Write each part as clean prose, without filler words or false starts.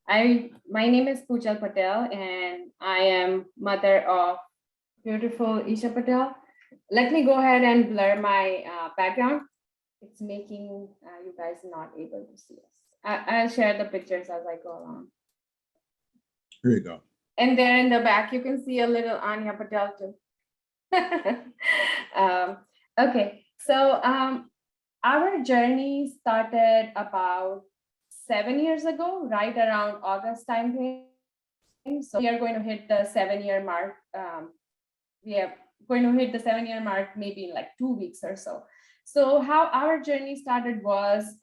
My name is Pujal Patel, and I am mother of beautiful Isha Patel. Let me go ahead and blur my background. It's making you guys not able to see us. I'll share the pictures as I go along. Here you go. And there in the back, you can see a little Anya Patel too. Okay, so our journey started about 7 years ago, right around August time frame. So we are going to hit the 7-year mark. We are going to hit the 7-year mark maybe in like 2 weeks or so. So how our journey started was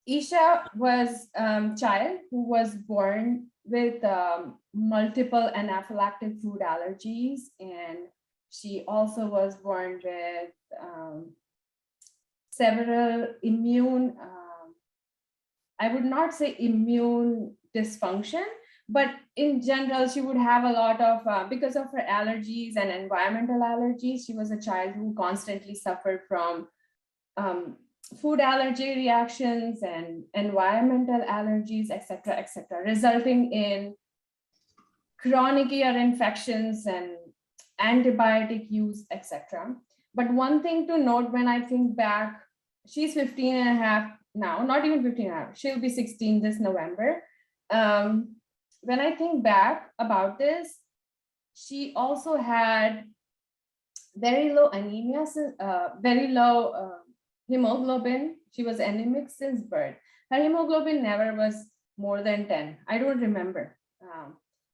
Isha was a child who was born with multiple anaphylactic food allergies, and she also was born with several immune, I would not say immune dysfunction, but in general, she would have a lot of, because of her allergies and environmental allergies, she was a child who constantly suffered from food allergy reactions and environmental allergies, etc., resulting in chronic ear infections and antibiotic use, etc. But one thing to note when I think back, she's 15 and a half now, not even 15 and a half, she'll be 16 this November. When I think back about this, she also had very low anemia, very low hemoglobin. She was anemic since birth. Her hemoglobin never was more than 10. I don't remember.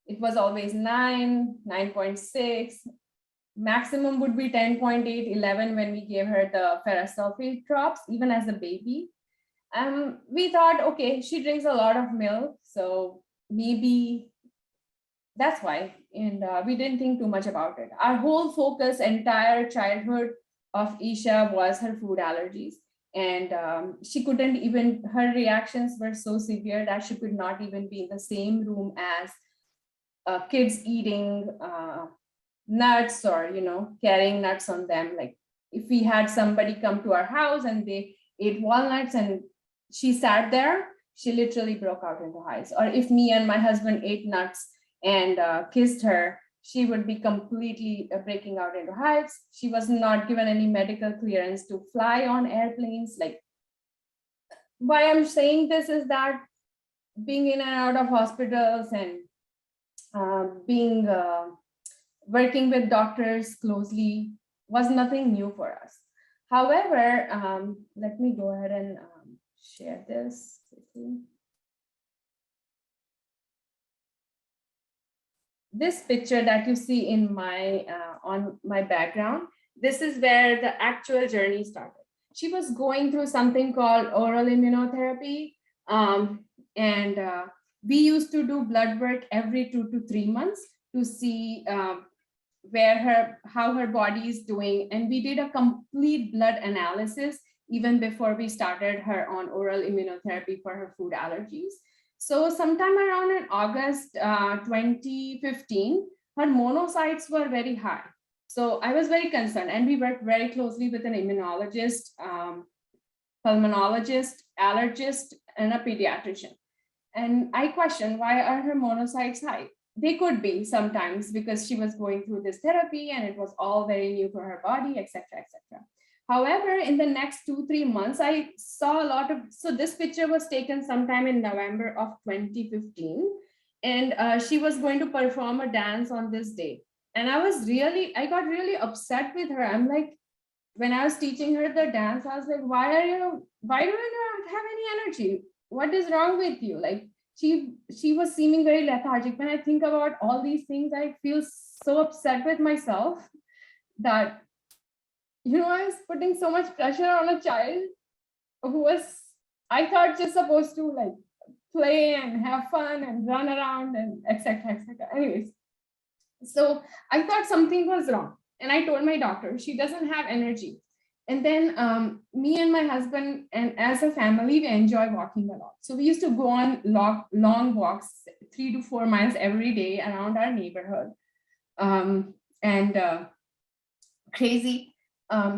It was always 9, 9.6. Maximum would be 10.8, 11 when we gave her the ferrous sulfate drops, even as a baby. We thought, okay, she drinks a lot of milk, so maybe that's why. And we didn't think too much about it. Our whole focus, entire childhood of Isha was her food allergies. And she couldn't even, her reactions were so severe that she could not even be in the same room as kids eating nuts or, carrying nuts on them. Like if we had somebody come to our house and they ate walnuts and she sat there, she literally broke out into hives. Or if me and my husband ate nuts and kissed her, she would be completely breaking out into hives. She was not given any medical clearance to fly on airplanes. Like, why I'm saying this is that being in and out of hospitals and working with doctors closely was nothing new for us. However, let me go ahead and share this quickly. This picture that you see in my on my background, this is where the actual journey started. She was going through something called oral immunotherapy, and we used to do blood work every 2 to 3 months to see how her body is doing, and we did a complete blood analysis even before we started her on oral immunotherapy for her food allergies. So sometime around in August 2015, her monocytes were very high. So I was very concerned, and we worked very closely with an immunologist, pulmonologist, allergist, and a pediatrician. And I questioned, why are her monocytes high? They could be sometimes because she was going through this therapy and it was all very new for her body, etc., etc. However, in the next 2-3 months, I saw a lot of, so this picture was taken sometime in November of 2015, and she was going to perform a dance on this day. And I got really upset with her. I'm like, when I was teaching her the dance, I was like, why do you not have any energy? What is wrong with you? Like, she was seeming very lethargic. When I think about all these things, I feel so upset with myself that, I was putting so much pressure on a child who was, I thought, just supposed to like play and have fun and run around and etc., etc. Anyways, so I thought something was wrong. And I told my doctor, she doesn't have energy. And then me and my husband, and as a family, we enjoy walking a lot. So we used to go on long walks, 3 to 4 miles every day around our neighborhood. Crazy.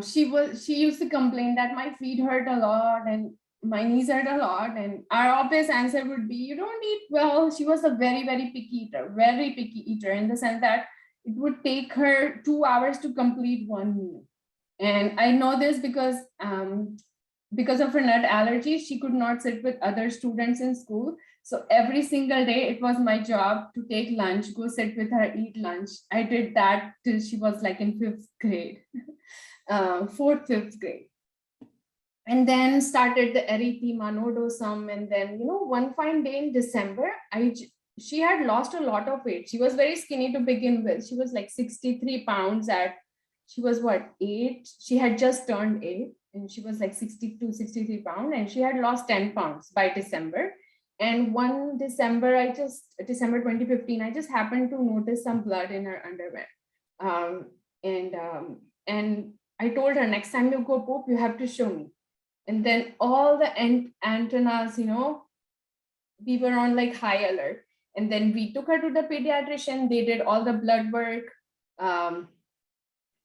She used to complain that my feet hurt a lot, and my knees hurt a lot. And our obvious answer would be, you don't eat well. She was a very, very very picky eater in the sense that it would take her 2 hours to complete one meal. And I know this because of her nut allergy, she could not sit with other students in school. So every single day, it was my job to take lunch, go sit with her, eat lunch. I did that till she was like in 5th grade, 4th, 5th grade. And then started the erythema nodosum. And then, one fine day in December, she had lost a lot of weight. She was very skinny to begin with. She was like 63 pounds she was what, 8? She had just turned 8 and she was like 62, 63 pounds, and she had lost 10 pounds by December. And one December, December 2015, I just happened to notice some blood in her underwear. And I told her, next time you go poop, you have to show me. And then all the antennas, we were on like high alert. And then we took her to the pediatrician. They did all the blood work.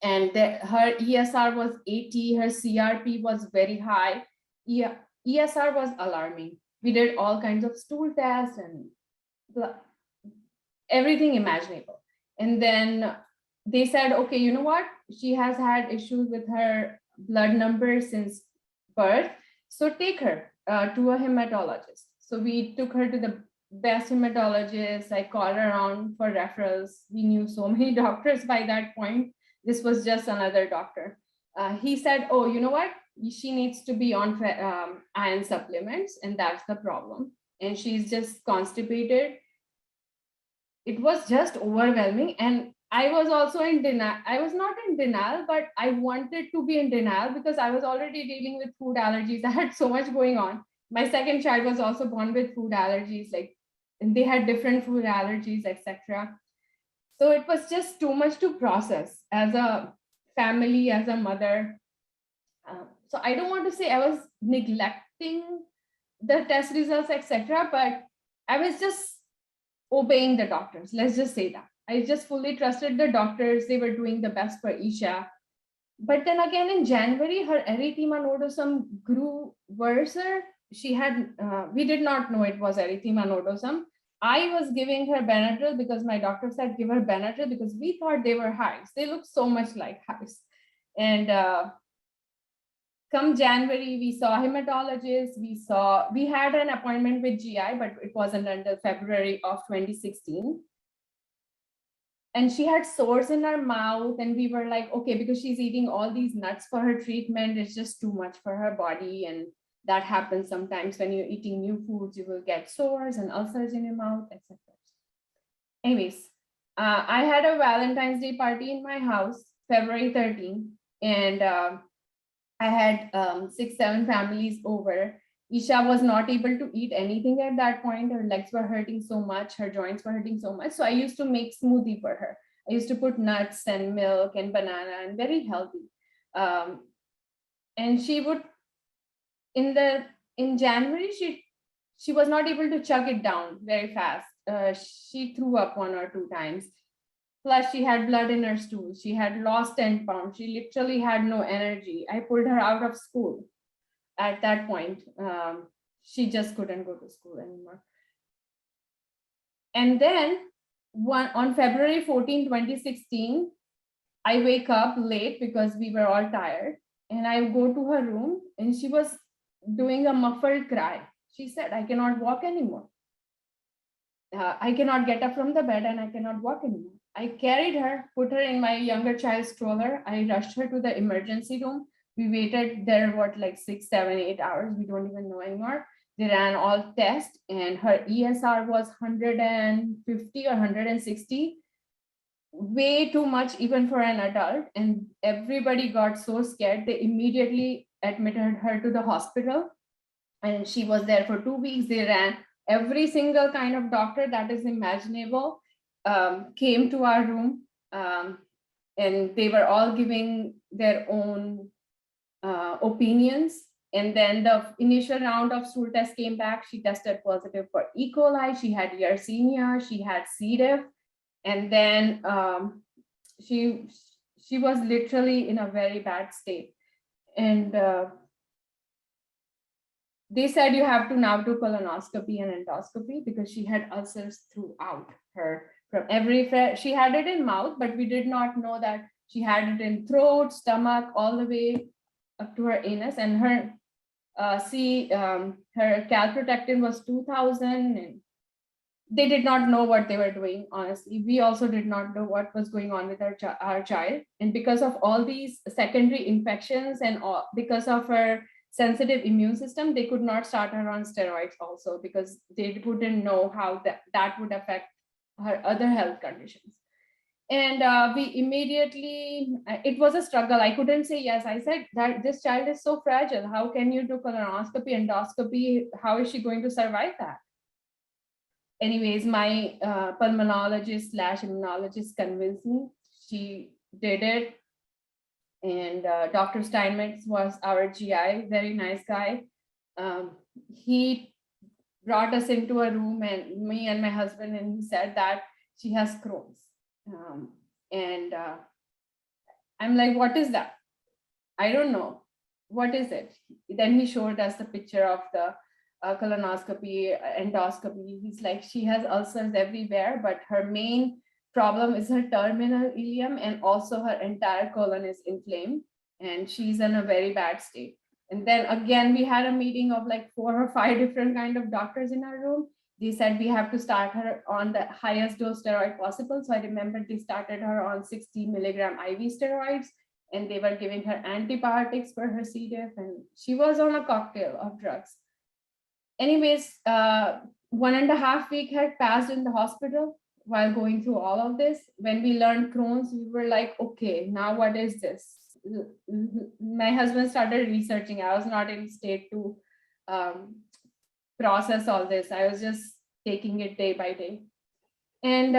And her ESR was 80, her CRP was very high. ESR was alarming. We did all kinds of stool tests and everything imaginable. And then they said, okay, you know what? She has had issues with her blood number since birth. So take her to a hematologist. So we took her to the best hematologist. I called around for referrals. We knew so many doctors by that point. This was just another doctor. He said, oh, you know what? She needs to be on iron supplements, and that's the problem. And she's just constipated. It was just overwhelming. And I was also in denial. I was not in denial, but I wanted to be in denial because I was already dealing with food allergies. I had so much going on. My second child was also born with food allergies, and they had different food allergies, etc. So it was just too much to process as a family, as a mother. So I don't want to say I was neglecting the test results, etc., but I was just obeying the doctors. Let's just say that. I just fully trusted the doctors. They were doing the best for Isha. But then again, in January, her erythema nodosum grew worse. We did not know it was erythema nodosum. I was giving her Benadryl because my doctor said, give her Benadryl because we thought they were hives. They look so much like hives. And come January, we saw hematologists. We had an appointment with GI, but it wasn't until February of 2016. And she had sores in her mouth, and we were like, okay, because she's eating all these nuts for her treatment, it's just too much for her body. And that happens sometimes when you're eating new foods, you will get sores and ulcers in your mouth, etc. Anyways, I had a Valentine's Day party in my house, February 13, and I had 6-7 families over. Isha was not able to eat anything at that point. Her legs were hurting so much. Her joints were hurting so much. So I used to make smoothie for her. I used to put nuts and milk and banana and very healthy. And she would, in January, she was not able to chug it down very fast. She threw up 1 or 2 times. Plus, she had blood in her stool. She had lost 10 pounds. She literally had no energy. I pulled her out of school. At that point, she just couldn't go to school anymore. And then on February 14, 2016, I wake up late because we were all tired. And I go to her room and she was doing a muffled cry. She said, I cannot walk anymore. I cannot get up from the bed and I cannot walk anymore. I carried her, put her in my younger child's stroller. I rushed her to the emergency room. We waited there, 6, 7, 8 hours. We don't even know anymore. They ran all tests and her ESR was 150 or 160. Way too much even for an adult. And everybody got so scared. They immediately admitted her to the hospital. And she was there for 2 weeks. They ran every single kind of doctor that is imaginable, came to our room. And they were all giving their own opinions. And then the initial round of stool tests came back. She tested positive for E. coli. She had Yersinia. She had C. diff. And then she was literally in a very bad state. And they said you have to now do colonoscopy and endoscopy because she had ulcers throughout her, from she had it in mouth, but we did not know that she had it in throat, stomach, all the way up to her anus. And her her calprotectin was 2000, and they did not know what they were doing. Honestly, we also did not know what was going on with our child. And because of all these secondary infections and because of her sensitive immune system, they could not start her on steroids also, because they wouldn't know how that would affect her other health conditions. And we immediately, it was a struggle. I couldn't say yes. I said that this child is so fragile. How can you do colonoscopy, endoscopy? How is she going to survive that? Anyways, my pulmonologist / immunologist convinced me. She did it. And Dr. Steinmetz was our GI, very nice guy. He brought us into a room, and me and my husband, and he said that she has Crohn's. And I'm like, what is that? I don't know. What is it? Then he showed us the picture of the colonoscopy, endoscopy. He's like, she has ulcers everywhere, but her main problem is her terminal ileum, and also her entire colon is inflamed, and she's in a very bad state. And then again, we had a meeting of like 4 or 5 different kind of doctors in our room. They said we have to start her on the highest dose steroid possible. So I remember they started her on 60 milligram IV steroids, and they were giving her antibiotics for her C. diff, and she was on a cocktail of drugs. Anyways, 1.5 weeks had passed in the hospital while going through all of this. When we learned Crohn's, we were like, okay, now what is this? My husband started researching. I was not in state to process all this. I was just taking it day by day. And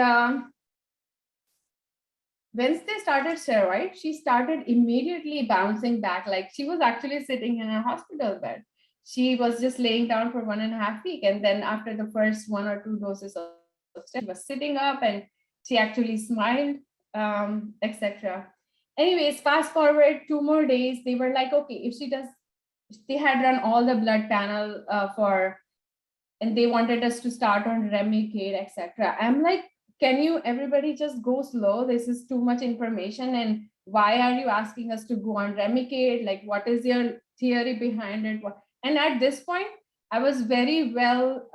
once they started steroid, she started immediately bouncing back. Like she was actually sitting in a hospital bed. She was just laying down for 1.5 weeks. And then after the first 1 or 2 doses of steroid, she was sitting up, and she actually smiled, etc. Anyways, fast forward 2 more days, they were like, okay, if she does, they had run all the blood panel and they wanted us to start on Remicade, etc. I'm like, can you everybody just go slow? This is too much information. And why are you asking us to go on Remicade? Like, what is your theory behind it? And at this point, I was very well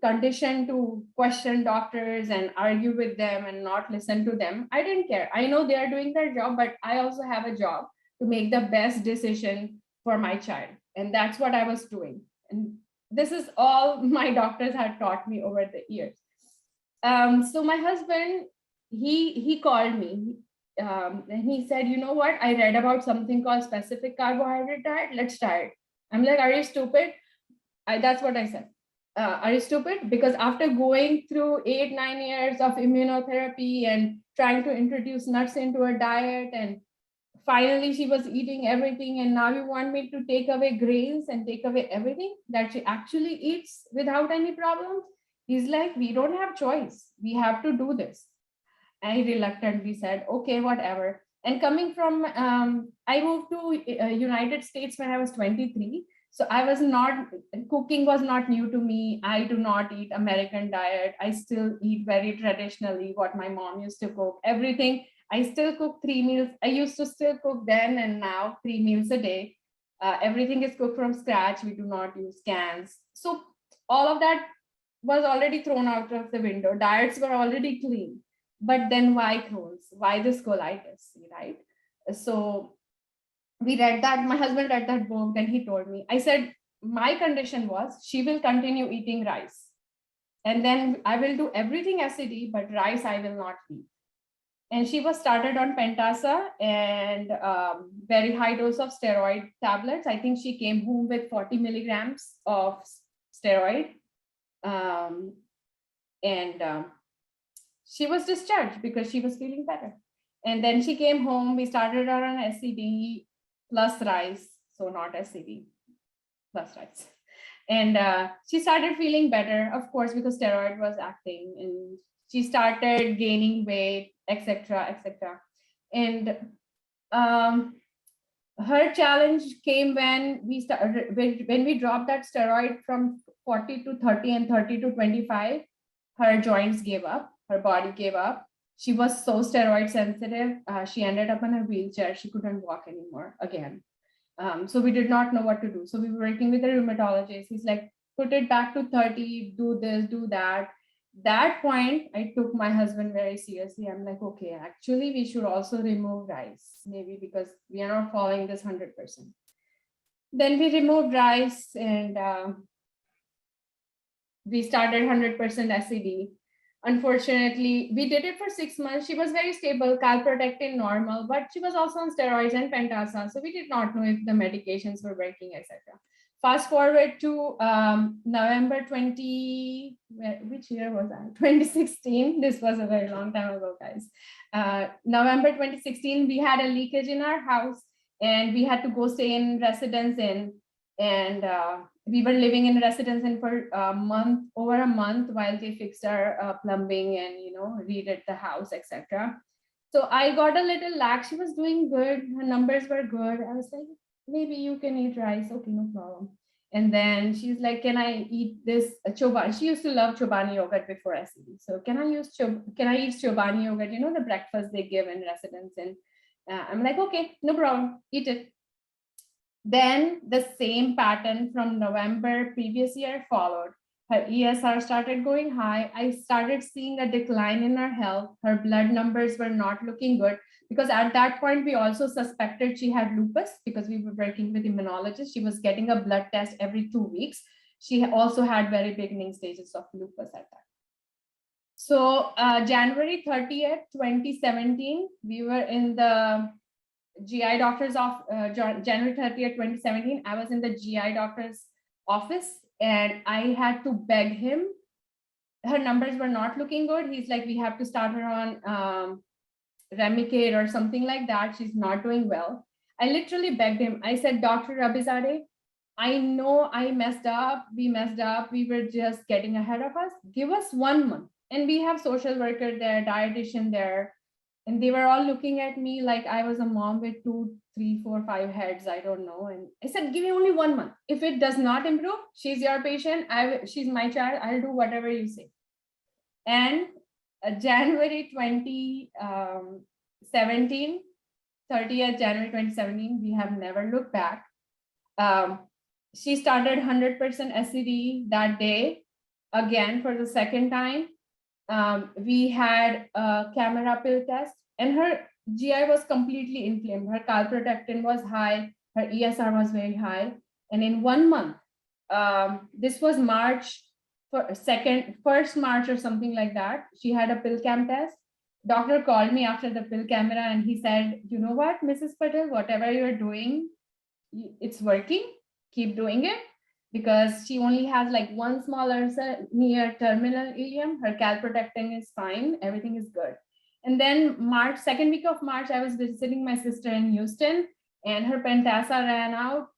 conditioned to question doctors and argue with them and not listen to them. I didn't care. I know they are doing their job, but I also have a job to make the best decision for my child. And that's what I was doing. And this is all my doctors had taught me over the years. So my husband, he called me and he said, you know what? I read about something called Specific Carbohydrate Diet. Let's try it. I'm like, are you stupid? That's what I said. Are you stupid? Because after going through 8-9 years of immunotherapy and trying to introduce nuts into her diet, and finally she was eating everything, and now you want me to take away grains and take away everything that she actually eats without any problems? He's like, we don't have choice. We have to do this. And he reluctantly said, okay, whatever. And coming from, I moved to United States when I was 23. So I was not, cooking was not new to me. I do not eat American diet. I still eat very traditionally what my mom used to cook. Everything, I still cook 3 meals. I used to still cook then, and now 3 meals a day. Everything is cooked from scratch. We do not use cans. So all of that was already thrown out of the window. Diets were already clean. But then why Crohn's? Why this colitis, right? So we read that, my husband read that book, and he told me, I said, my condition was she will continue eating rice. And then I will do everything SCD, but rice I will not eat. And she was started on Pentasa and very high dose of steroid tablets. I think she came home with 40 milligrams of steroid. She was discharged because she was feeling better. And then she came home. We started her on SCD plus rice. So not SCD, plus rice. And she started feeling better, of course, because steroid was acting, and she started gaining weight, etc., etc. And her challenge came when we started, when we dropped that steroid from 40 to 30 and 30 to 25, her joints gave up, her body gave up. She was so steroid sensitive. She ended up in a wheelchair. She couldn't walk anymore again. So we did not know what to do. So we were working with a rheumatologist. He's like, put it back to 30, do this, do that. That point, I took my husband very seriously. I'm like, okay, actually, we should also remove rice, maybe because we are not following this 100%. Then we removed rice and we started 100% SCD. Unfortunately, we did it for 6 months. She was very stable, calprotectin normal, but she was also on steroids and pentasa. So we did not know if the medications were working, etc. Fast forward to November 20, which year was that? 2016. This was a very long time ago, guys. November 2016, we had a leakage in our house and we had to go stay in residence inn. And we were living in residence inn for over a month while they fixed our plumbing and, redid the house, etc. So I got a little lax. She was doing good. Her numbers were good. I was like, maybe you can eat rice. Okay, no problem. And then she's like, can I eat this chobani? She used to love chobani yogurt before SCD. So can I eat chobani yogurt? The breakfast they give in residence inn. I'm like, okay, no problem. Eat it. Then the same pattern from November previous year followed. Her ESR started going high. I started seeing a decline in her health. Her blood numbers were not looking good because at that point, we also suspected she had lupus because we were working with immunologists. She was getting a blood test every 2 weeks. She also had very beginning stages of lupus at that. So January 30th, 2017, we were in the GI doctor's January 30th, 2017, I was in the GI doctor's office and I had to beg him. Her numbers were not looking good. He's like, we have to start her on Remicade or something like that. She's not doing well. I literally begged him. I said, Dr. Rabizadeh, I know I messed up. We messed up. We were just getting ahead of us. Give us 1 month. And we have social worker there, dietitian there. And they were all looking at me like I was a mom with 2, 3, 4, 5 heads. I don't know. And I said, give me only 1 month. If it does not improve, she's your patient. She's my child. I'll do whatever you say. And January 2017, 30th January 2017, we have never looked back. She started 100% SCD that day. Again, for the second time. We had a camera pill test and her GI was completely inflamed. Her calprotectin was high, her ESR was very high. And in 1 month, this was first March or something like that, she had a pill cam test. Doctor called me after the pill camera and he said, you know what, Mrs. Patel, whatever you're doing, it's working, keep doing it. Because she only has like one small ulcer near terminal ileum. Her calprotectin is fine. Everything is good. And then second week of March, I was visiting my sister in Houston and her pentasa ran out.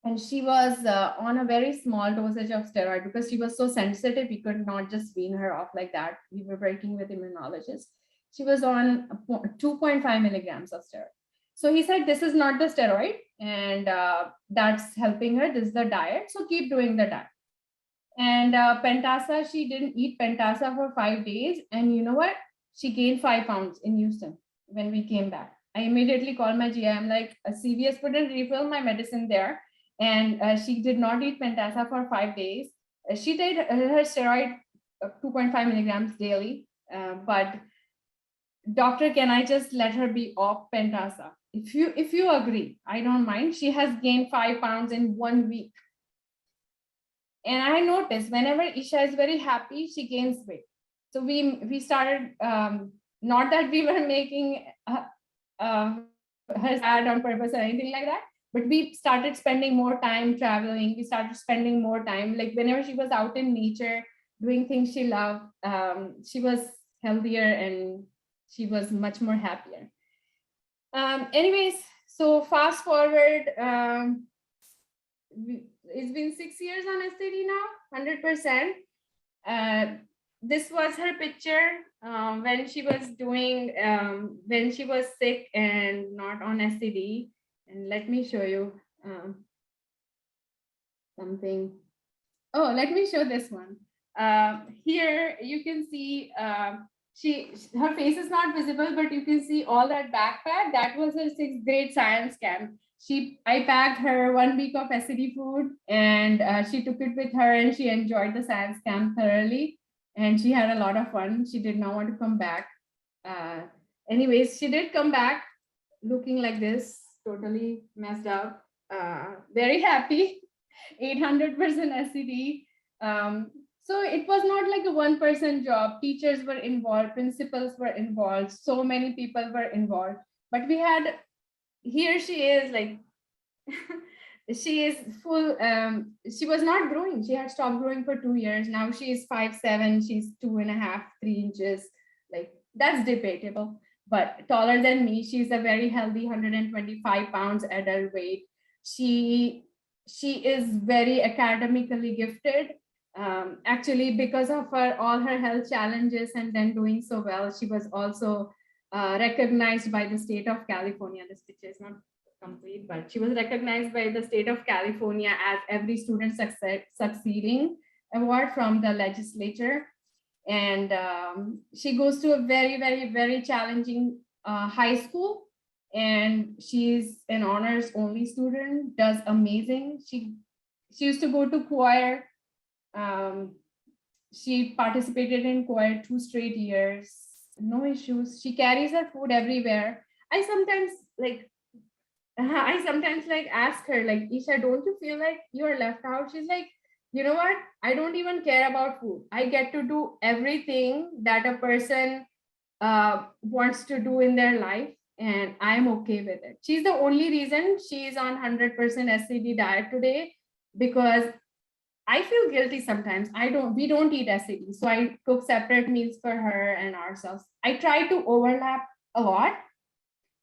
And she was on a very small dosage of steroid because she was so sensitive. We could not just wean her off like that. We were working with immunologists. She was on 2.5 milligrams of steroid. So he said, this is not the steroid and that's helping her. This is the diet. So keep doing the diet. And pentasa, she didn't eat pentasa for 5 days. And you know what? She gained 5 pounds in Houston when we came back. I immediately called my GI. I'm like, CVS couldn't refill my medicine there. And she did not eat pentasa for 5 days. She did her steroid 2.5 milligrams daily. But doctor, can I just let her be off pentasa? If you agree, I don't mind. She has gained 5 pounds in 1 week. And I noticed whenever Isha is very happy, she gains weight. So we started, not that we were making her sad on purpose or anything like that, but we started spending more time traveling. We started spending more time, like whenever she was out in nature, doing things she loved, she was healthier and she was much more happier. Anyways, so fast forward, it's been 6 years on SCD now, 100%. this was her picture when she was doing, when she was sick and not on SCD. And let me show you something. Oh, let me show this one. Here you can see her face is not visible, but you can see all that backpack. That was her 6th grade science camp. I packed her 1 week of SCD food, and she took it with her, and she enjoyed the science camp thoroughly, and she had a lot of fun. She did not want to come back. Anyways, she did come back looking like this, totally messed up, very happy, 800% SCD. So it was not like a one-person job. Teachers were involved, principals were involved, so many people were involved. But we had, here she is, like, she is full, she was not growing. She had stopped growing for 2 years. Now she is 5'7", she's 2.5, 3 inches. Like, that's debatable, but taller than me. She's a very healthy 125 pounds adult weight. She is very academically gifted. Actually, because of all her health challenges and then doing so well, she was also recognized by the state of California. This picture is not complete, but she was recognized by the state of California as every student succeeding award from the legislature. And she goes to a very, very, very challenging high school. And she's an honors only student, does amazing. She used to go to choir. She participated in choir 2 straight years, no issues. She carries her food everywhere. I sometimes ask her, like, Isha, don't you feel like you're left out? She's like, you know what? I don't even care about food. I get to do everything that a person wants to do in their life, and I'm okay with it. She's the only reason she's on 100% SCD diet today, because I feel guilty sometimes. We don't eat SCD. So I cook separate meals for her and ourselves. I try to overlap a lot.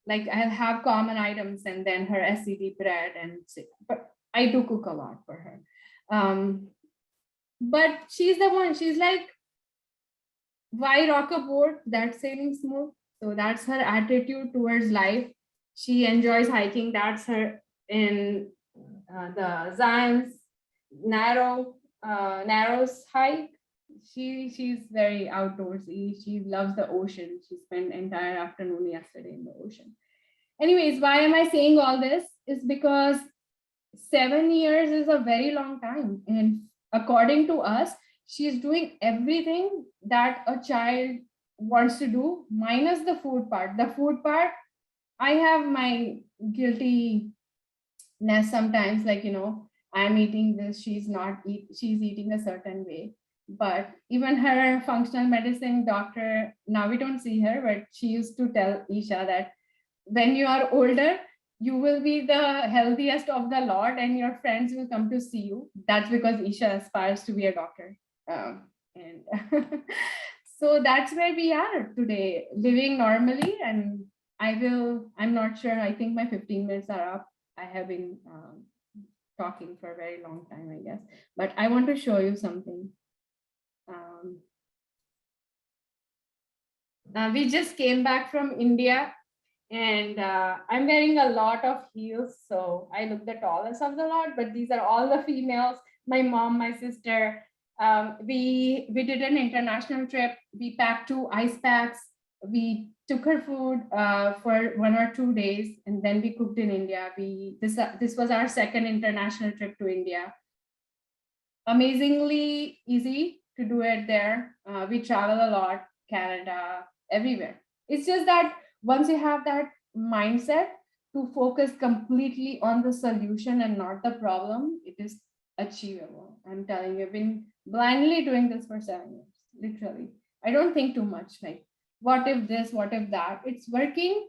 Like, I'll have common items and then her SCD bread, but I do cook a lot for her. But she's the one, she's like, why rock a boat that's sailing smooth? So that's her attitude towards life. She enjoys hiking. That's her in the Zion's narrows hike. She's very outdoorsy. She loves the ocean. She spent the entire afternoon yesterday in the ocean. Anyways, why am I saying all this? Is because 7 years is a very long time. And according to us, she's doing everything that a child wants to do, minus the food part. The food part, I have my guiltiness sometimes, like, I'm eating this, she's eating a certain way. But even her functional medicine doctor, now we don't see her, but she used to tell Isha that when you are older, you will be the healthiest of the lot and your friends will come to see you. That's because Isha aspires to be a doctor. And so that's where we are today, living normally. And I'm not sure, I think my 15 minutes are up. I have been talking for a very long time, I guess, but I want to show you something. We just came back from India, and I'm wearing a lot of heels, so I look the tallest of the lot, but these are all the females, my mom, my sister. We did an international trip. We packed 2 ice packs. We took her food for 1 or 2 days, and then we cooked in India. This was our second international trip to India. Amazingly easy to do it there. We travel a lot, Canada, everywhere. It's just that once you have that mindset to focus completely on the solution and not the problem, it is achievable. I'm telling you, I've been blindly doing this for 7 years, literally. I don't think too much, like, what if this, what if that? It's working.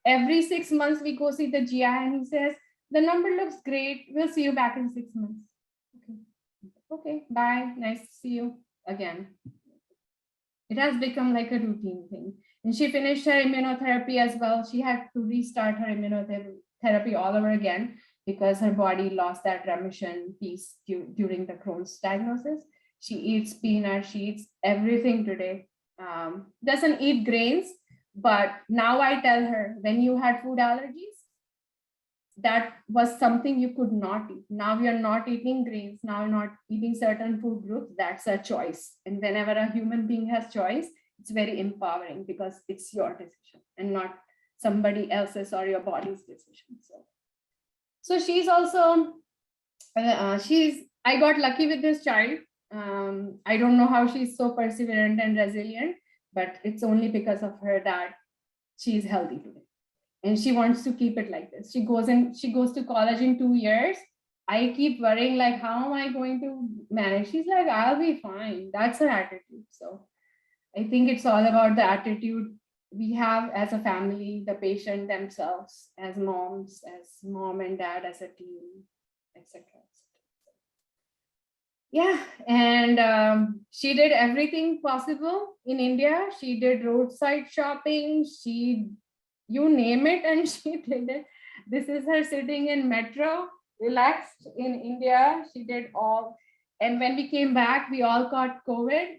Every 6 months we go see the GI and he says, the number looks great. We'll see you back in 6 months. Okay, bye. Nice to see you again. It has become like a routine thing. And she finished her immunotherapy as well. She had to restart her immunotherapy all over again because her body lost that remission piece during the Crohn's diagnosis. She eats peanuts, she eats everything today. Doesn't eat grains, but now I tell her, when you had food allergies, that was something you could not eat. Now you're not eating grains, now you're not eating certain food groups. That's a choice. And whenever a human being has choice, it's very empowering because it's your decision and not somebody else's or your body's decision. So she's also, I got lucky with this child. I don't know how she's so perseverant and resilient, but it's only because of her that she's healthy today. And she wants to keep it like this. She goes to college in 2 years. I keep worrying, like, how am I going to manage? She's like, I'll be fine. That's her attitude. So I think it's all about the attitude we have as a family, the patient themselves, as moms, as mom and dad, as a team, etc. Yeah, and she did everything possible in India. She did roadside shopping. You name it, and she did it. This is her sitting in metro, relaxed in India. She did all. And when we came back, we all caught COVID.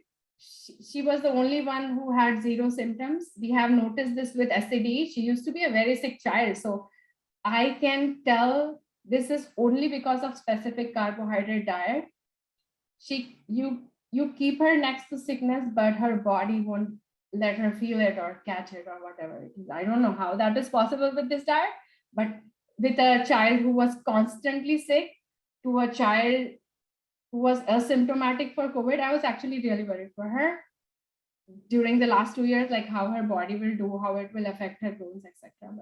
She was the only one who had 0 symptoms. We have noticed this with SCD. She used to be a very sick child. So I can tell this is only because of specific carbohydrate diet. You keep her next to sickness, but her body won't let her feel it or catch it or whatever it is. I don't know how that is possible with this diet, but with a child who was constantly sick to a child who was asymptomatic for COVID, I was actually really worried for her during the last 2 years, like how her body will do, how it will affect her bones, etc.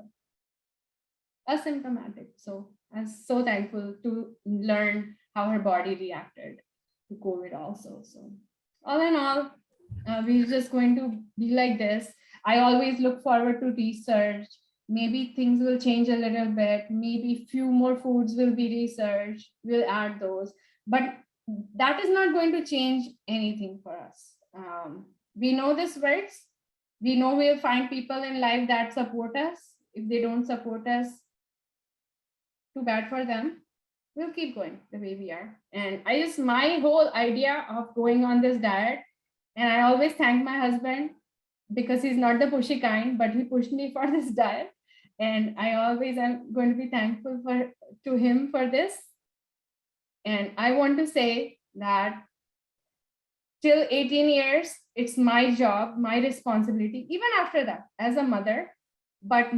But asymptomatic. So I was so thankful to learn how her body reacted to COVID also. So all in all, we're just going to be like this. I always look forward to research. Maybe things will change a little bit. Maybe few more foods will be researched. We'll add those. But that is not going to change anything for us. We know this works. We know we'll find people in life that support us. If they don't support us, too bad for them. We'll keep going the way we are. And my whole idea of going on this diet, and I always thank my husband because he's not the pushy kind, but he pushed me for this diet. And I always am going to be thankful to him for this. And I want to say that till 18 years, it's my job, my responsibility, even after that, as a mother. But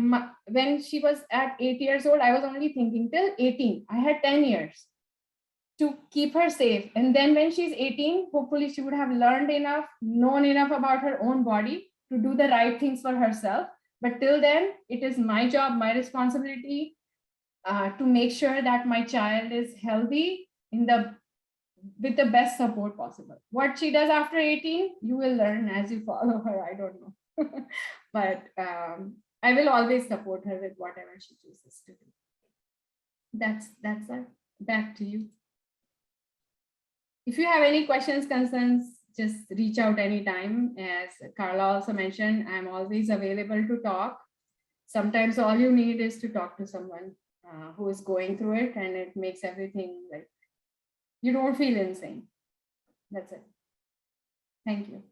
when she was at 8 years old, I was only thinking till 18. I had 10 years to keep her safe. And then when she's 18, hopefully she would have learned enough, known enough about her own body to do the right things for herself. But till then, it is my job, my responsibility to make sure that my child is healthy with the best support possible. What she does after 18, you will learn as you follow her. I don't know. But I will always support her with whatever she chooses to do. That's it. Back to you. If you have any questions, concerns, just reach out anytime. As Carla also mentioned, I'm always available to talk. Sometimes all you need is to talk to someone who is going through it, and it makes everything like you don't feel insane. That's it. Thank you.